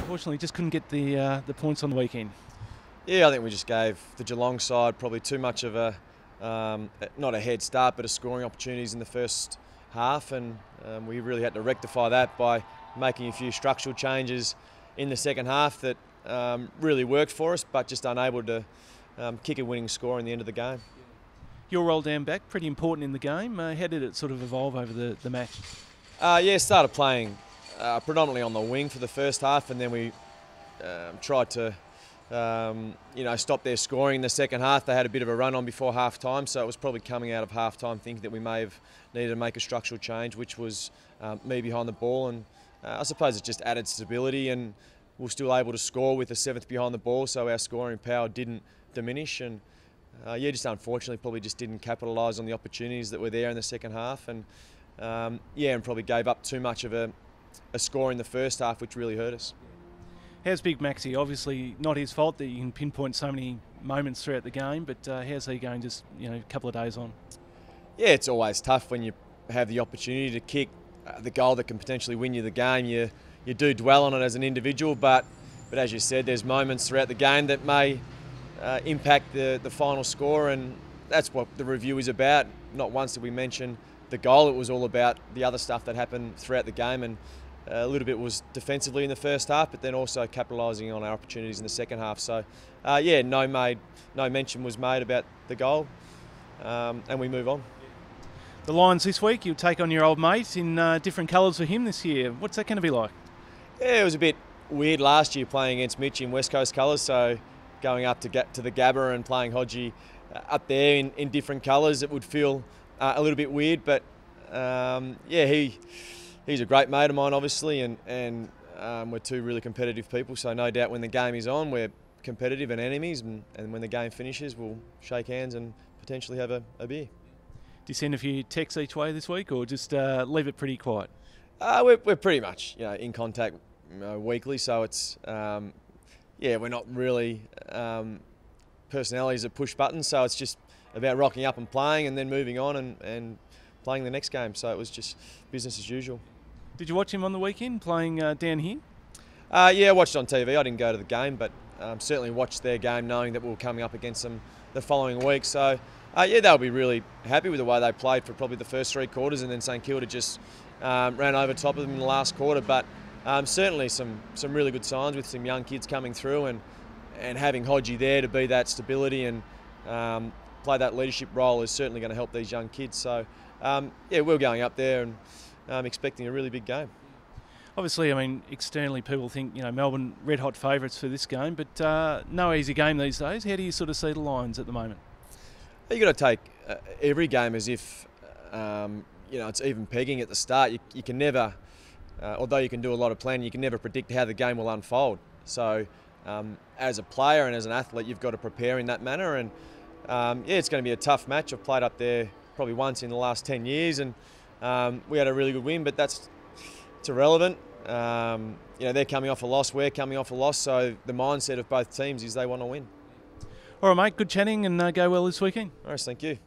unfortunately just couldn't get the points on the weekend. Yeah, I think we just gave the Geelong side probably too much of a, not a head start, but a scoring opportunities in the first half, and we really had to rectify that by making a few structural changes in the second half that really worked for us, but just unable to kick a winning score in the end of the game. Your role down back, pretty important in the game. How did it sort of evolve over the match? Yeah, started playing predominantly on the wing for the first half, and then we tried to stop their scoring in the second half. They had a bit of a run on before half time, so it was probably coming out of half time thinking that we may have needed to make a structural change, which was me behind the ball, and I suppose it just added stability, and we're still able to score with the seventh behind the ball, so our scoring power didn't diminish. And just unfortunately probably just didn't capitalise on the opportunities that were there in the second half, and and probably gave up too much of a score in the first half, which really hurt us. How's Big Maxi? Obviously not his fault that you can pinpoint so many moments throughout the game, but how's he going just a couple of days on? Yeah, it's always tough when you have the opportunity to kick the goal that can potentially win you the game. You do dwell on it as an individual, but as you said, there's moments throughout the game that may impact the final score, and that's what the review is about. Not once did we mention the goal. It was all about the other stuff that happened throughout the game, and a little bit was defensively in the first half, but then also capitalising on our opportunities in the second half. So, no mention was made about the goal, and we move on. The Lions this week, you'll take on your old mate in different colours for him this year. What's that going to be like? Yeah, it was a bit weird last year playing against Mitch in West Coast colours, so going up to the Gabba and playing Hodgie up there in different colours, it would feel a little bit weird, but he's a great mate of mine, obviously, and we're two really competitive people, so no doubt when the game is on, we're competitive and enemies, and when the game finishes, we'll shake hands and potentially have a beer. Do you send a few texts each way this week, or just leave it pretty quiet? We're pretty much in contact weekly, so it's we're not really personalities that push buttons, so it's just about rocking up and playing and then moving on and playing the next game. So it was just business as usual. Did you watch him on the weekend playing down here? Yeah, I watched it on TV. I didn't go to the game, but certainly watched their game knowing that we were coming up against them the following week. So they'll be really happy with the way they played for probably the first three quarters, and then St Kilda just ran over top of them in the last quarter. But certainly some really good signs with some young kids coming through, and having Hodgie there to be that stability and play that leadership role is certainly going to help these young kids. So we're going up there and expecting a really big game. Obviously, I mean, externally people think, Melbourne red hot favourites for this game, but no easy game these days. How do you sort of see the Lions at the moment? You've got to take every game as if it's even pegging at the start. You can never, although you can do a lot of planning, you can never predict how the game will unfold. So as a player and as an athlete, you've got to prepare in that manner. And it's going to be a tough match. I've played up there probably once in the last 10 years, and we had a really good win, but it's irrelevant. They're coming off a loss, we're coming off a loss, so the mindset of both teams is they want to win. All right, mate, good chatting, and go well this weekend. All right, thank you.